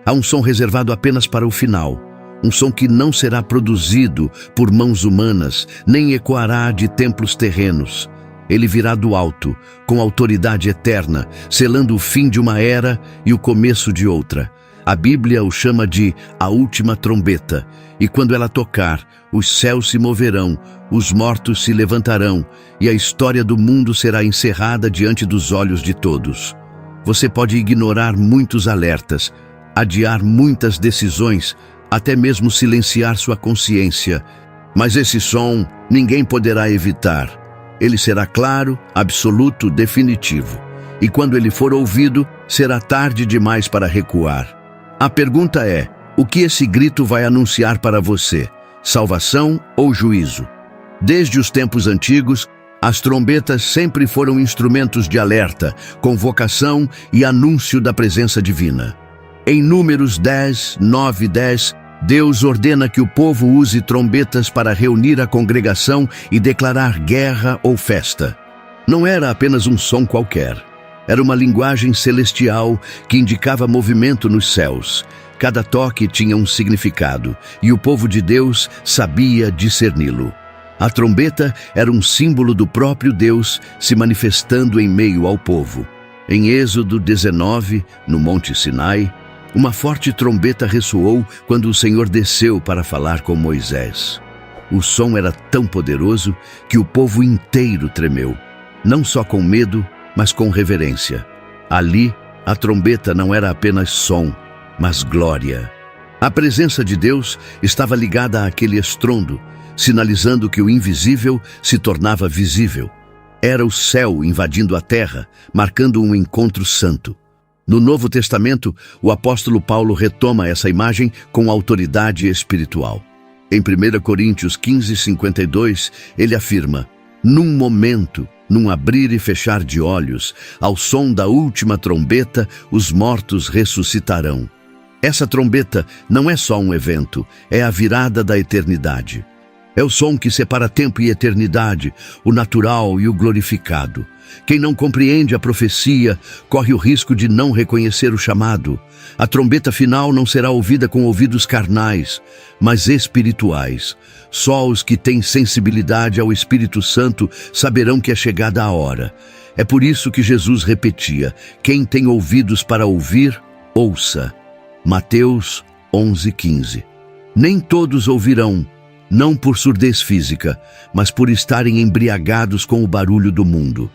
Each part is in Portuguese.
Há um som reservado apenas para o final, um som que não será produzido por mãos humanas, nem ecoará de templos terrenos. Ele virá do alto, com autoridade eterna, selando o fim de uma era e o começo de outra. A Bíblia o chama de a última trombeta, e quando ela tocar, os céus se moverão, os mortos se levantarão, e a história do mundo será encerrada diante dos olhos de todos. Você pode ignorar muitos alertas, adiar muitas decisões, até mesmo silenciar sua consciência, mas esse som ninguém poderá evitar. Ele será claro, absoluto, definitivo. E quando ele for ouvido, será tarde demais para recuar. A pergunta é, o que esse grito vai anunciar para você? Salvação ou juízo? Desde os tempos antigos, as trombetas sempre foram instrumentos de alerta, convocação e anúncio da presença divina. Em Números 10, 9 e 10, Deus ordena que o povo use trombetas para reunir a congregação e declarar guerra ou festa. Não era apenas um som qualquer. Era uma linguagem celestial que indicava movimento nos céus. Cada toque tinha um significado, e o povo de Deus sabia discerni-lo. A trombeta era um símbolo do próprio Deus se manifestando em meio ao povo. Em Êxodo 19, no Monte Sinai, uma forte trombeta ressoou quando o Senhor desceu para falar com Moisés. O som era tão poderoso que o povo inteiro tremeu, não só com medo, mas com reverência. Ali, a trombeta não era apenas som, mas glória. A presença de Deus estava ligada àquele estrondo, sinalizando que o invisível se tornava visível. Era o céu invadindo a terra, marcando um encontro santo. No Novo Testamento, o apóstolo Paulo retoma essa imagem com autoridade espiritual. Em 1 Coríntios 15, 52, ele afirma: num momento, num abrir e fechar de olhos, ao som da última trombeta, os mortos ressuscitarão. Essa trombeta não é só um evento, é a virada da eternidade. É o som que separa tempo e eternidade, o natural e o glorificado. Quem não compreende a profecia corre o risco de não reconhecer o chamado. A trombeta final não será ouvida com ouvidos carnais, mas espirituais. Só os que têm sensibilidade ao Espírito Santo saberão que é chegada a hora. É por isso que Jesus repetia: quem tem ouvidos para ouvir, ouça. Mateus 11:15. Nem todos ouvirão, não por surdez física, mas por estarem embriagados com o barulho do mundo.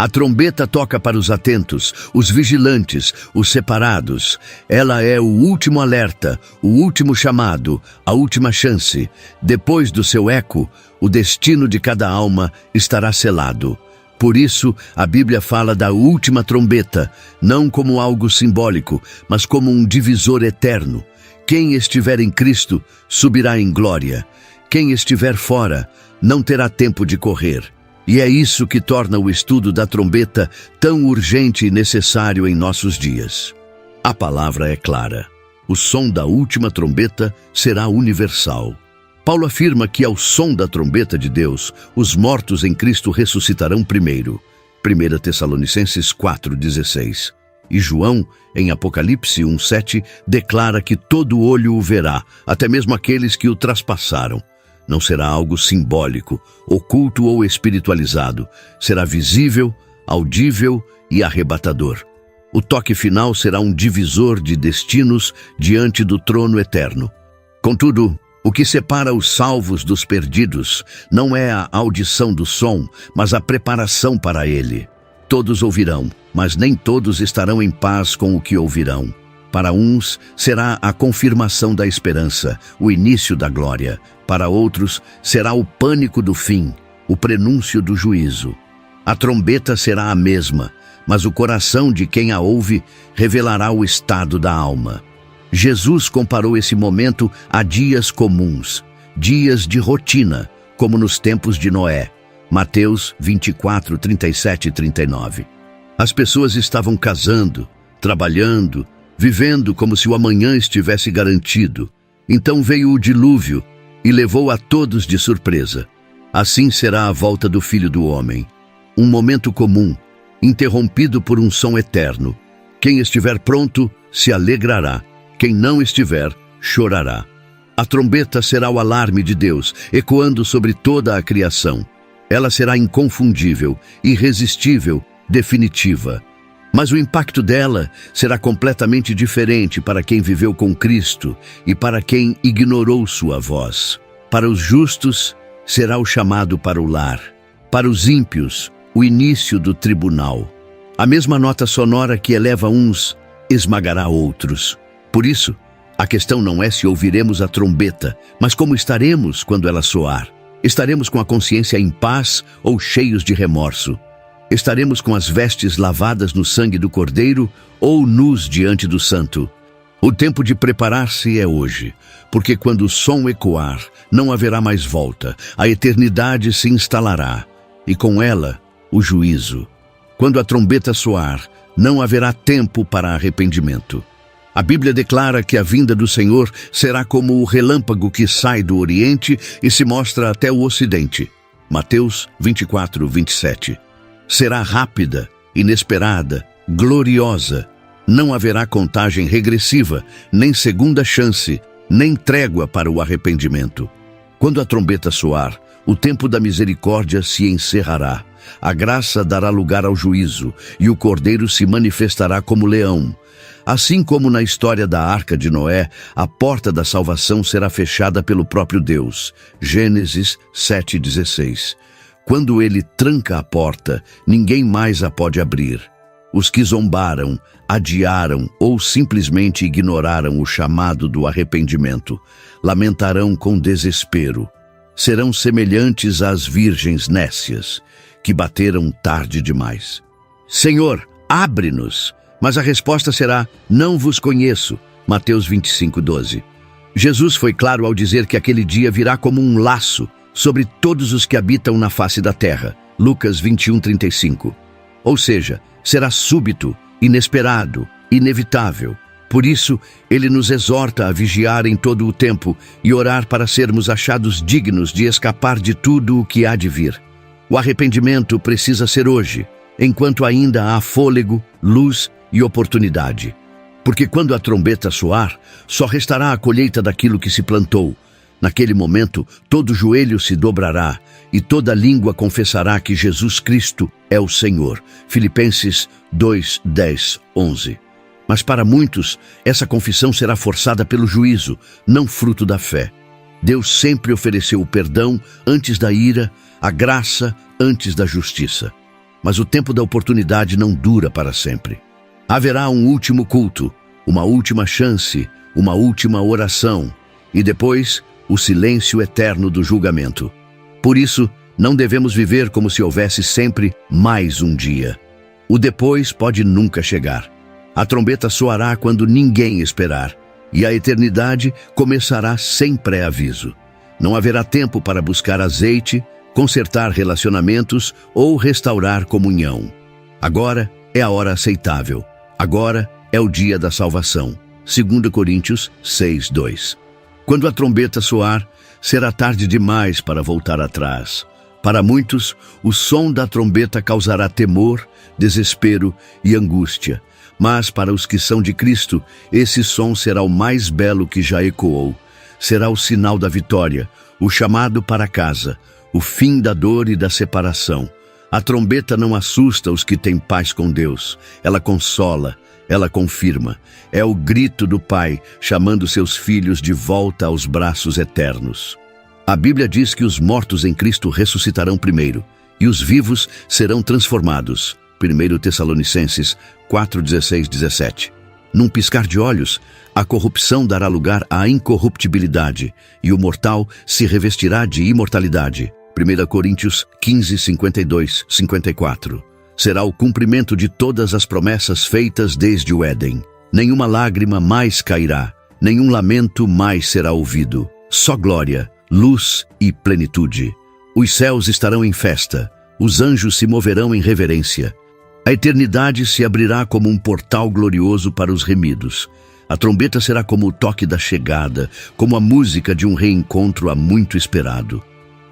A trombeta toca para os atentos, os vigilantes, os separados. Ela é o último alerta, o último chamado, a última chance. Depois do seu eco, o destino de cada alma estará selado. Por isso, a Bíblia fala da última trombeta, não como algo simbólico, mas como um divisor eterno. Quem estiver em Cristo subirá em glória. Quem estiver fora não terá tempo de correr. E é isso que torna o estudo da trombeta tão urgente e necessário em nossos dias. A palavra é clara. O som da última trombeta será universal. Paulo afirma que ao som da trombeta de Deus, os mortos em Cristo ressuscitarão primeiro. 1 Tessalonicenses 4,16. E João, em Apocalipse 1,7, declara que todo olho o verá, até mesmo aqueles que o traspassaram. Não será algo simbólico, oculto ou espiritualizado. Será visível, audível e arrebatador. O toque final será um divisor de destinos diante do trono eterno. Contudo, o que separa os salvos dos perdidos não é a audição do som, mas a preparação para ele. Todos ouvirão, mas nem todos estarão em paz com o que ouvirão. Para uns, será a confirmação da esperança, o início da glória. Para outros, será o pânico do fim, o prenúncio do juízo. A trombeta será a mesma, mas o coração de quem a ouve revelará o estado da alma. Jesus comparou esse momento a dias comuns, dias de rotina, como nos tempos de Noé. Mateus 24, 37 e 39. As pessoas estavam casando, trabalhando, vivendo como se o amanhã estivesse garantido. Então veio o dilúvio e levou a todos de surpresa. Assim será a volta do Filho do Homem. Um momento comum, interrompido por um som eterno. Quem estiver pronto se alegrará. Quem não estiver, chorará. A trombeta será o alarme de Deus, ecoando sobre toda a criação. Ela será inconfundível, irresistível, definitiva. Mas o impacto dela será completamente diferente para quem viveu com Cristo e para quem ignorou sua voz. Para os justos, será o chamado para o lar. Para os ímpios, o início do tribunal. A mesma nota sonora que eleva uns, esmagará outros. Por isso, a questão não é se ouviremos a trombeta, mas como estaremos quando ela soar. Estaremos com a consciência em paz ou cheios de remorso? Estaremos com as vestes lavadas no sangue do Cordeiro ou nus diante do Santo? O tempo de preparar-se é hoje, porque quando o som ecoar, não haverá mais volta, a eternidade se instalará, e com ela, o juízo. Quando a trombeta soar, não haverá tempo para arrependimento. A Bíblia declara que a vinda do Senhor será como o relâmpago que sai do Oriente e se mostra até o Ocidente. Mateus 24, 27. Será rápida, inesperada, gloriosa. Não haverá contagem regressiva, nem segunda chance, nem trégua para o arrependimento. Quando a trombeta soar, o tempo da misericórdia se encerrará. A graça dará lugar ao juízo, e o Cordeiro se manifestará como leão. Assim como na história da Arca de Noé, a porta da salvação será fechada pelo próprio Deus. Gênesis 7,16. Quando ele tranca a porta, ninguém mais a pode abrir. Os que zombaram, adiaram ou simplesmente ignoraram o chamado do arrependimento, lamentarão com desespero. Serão semelhantes às virgens nécias, que bateram tarde demais. Senhor, abre-nos! Mas a resposta será, não vos conheço. Mateus 25, 12. Jesus foi claro ao dizer que aquele dia virá como um laço sobre todos os que habitam na face da terra. Lucas 21, 35. Ou seja, será súbito, inesperado, inevitável. Por isso, ele nos exorta a vigiar em todo o tempo e orar para sermos achados dignos de escapar de tudo o que há de vir. O arrependimento precisa ser hoje, enquanto ainda há fôlego, luz e oportunidade. Porque quando a trombeta soar, só restará a colheita daquilo que se plantou. Naquele momento, todo joelho se dobrará e toda língua confessará que Jesus Cristo é o Senhor. Filipenses 2, 10, 11. Mas para muitos, essa confissão será forçada pelo juízo, não fruto da fé. Deus sempre ofereceu o perdão antes da ira, a graça antes da justiça. Mas o tempo da oportunidade não dura para sempre. Haverá um último culto, uma última chance, uma última oração, e depois o silêncio eterno do julgamento. Por isso, não devemos viver como se houvesse sempre mais um dia. O depois pode nunca chegar. A trombeta soará quando ninguém esperar, e a eternidade começará sem pré-aviso. Não haverá tempo para buscar azeite, consertar relacionamentos ou restaurar comunhão. Agora é a hora aceitável. Agora é o dia da salvação. 2 Coríntios 6, 2. Quando a trombeta soar, será tarde demais para voltar atrás. Para muitos, o som da trombeta causará temor, desespero e angústia. Mas para os que são de Cristo, esse som será o mais belo que já ecoou. Será o sinal da vitória, o chamado para casa, o fim da dor e da separação. A trombeta não assusta os que têm paz com Deus. Ela consola, ela confirma. É o grito do Pai chamando seus filhos de volta aos braços eternos. A Bíblia diz que os mortos em Cristo ressuscitarão primeiro e os vivos serão transformados. 1 Tessalonicenses 4, 16, 17. Num piscar de olhos, a corrupção dará lugar à incorruptibilidade e o mortal se revestirá de imortalidade. 1 Coríntios 15, 52, 54. Será o cumprimento de todas as promessas feitas desde o Éden. Nenhuma lágrima mais cairá, nenhum lamento mais será ouvido. Só glória, luz e plenitude. Os céus estarão em festa, os anjos se moverão em reverência. A eternidade se abrirá como um portal glorioso para os remidos. A trombeta será como o toque da chegada, como a música de um reencontro há muito esperado.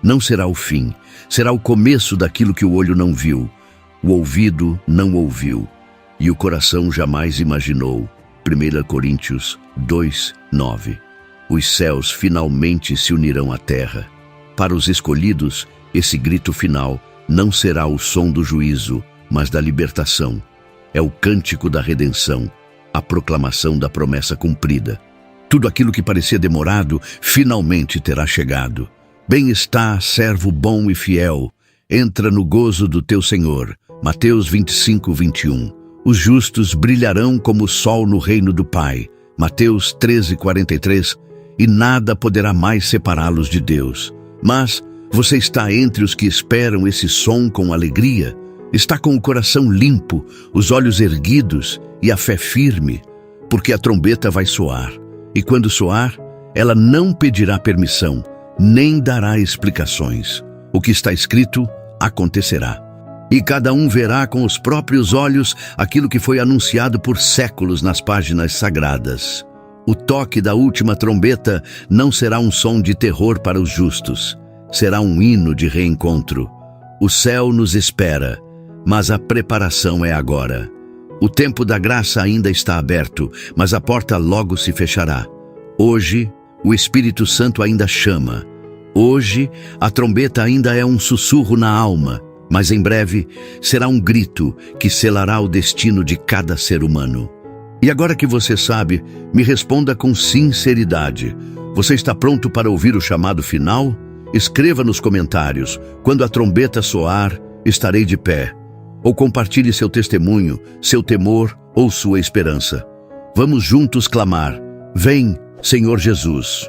Não será o fim, será o começo daquilo que o olho não viu, o ouvido não ouviu e o coração jamais imaginou. 1 Coríntios 2, 9. Os céus finalmente se unirão à terra. Para os escolhidos, esse grito final não será o som do juízo, mas da libertação. É o cântico da redenção, a proclamação da promessa cumprida. Tudo aquilo que parecia demorado, finalmente terá chegado. Bem está, servo bom e fiel, entra no gozo do teu Senhor. Mateus 25, 21. Os justos brilharão como o sol no reino do Pai. Mateus 13, 43. E nada poderá mais separá-los de Deus. Mas você está entre os que esperam esse som com alegria? Está com o coração limpo, os olhos erguidos e a fé firme? Porque a trombeta vai soar. E quando soar, ela não pedirá permissão, nem dará explicações. O que está escrito acontecerá. E cada um verá com os próprios olhos aquilo que foi anunciado por séculos nas páginas sagradas. O toque da última trombeta não será um som de terror para os justos. Será um hino de reencontro. O céu nos espera, mas a preparação é agora. O tempo da graça ainda está aberto, mas a porta logo se fechará. Hoje, o Espírito Santo ainda chama. Hoje, a trombeta ainda é um sussurro na alma, mas em breve será um grito que selará o destino de cada ser humano. E agora que você sabe, me responda com sinceridade. Você está pronto para ouvir o chamado final? Escreva nos comentários: quando a trombeta soar, estarei de pé. Ou compartilhe seu testemunho, seu temor ou sua esperança. Vamos juntos clamar: vem, Senhor Jesus.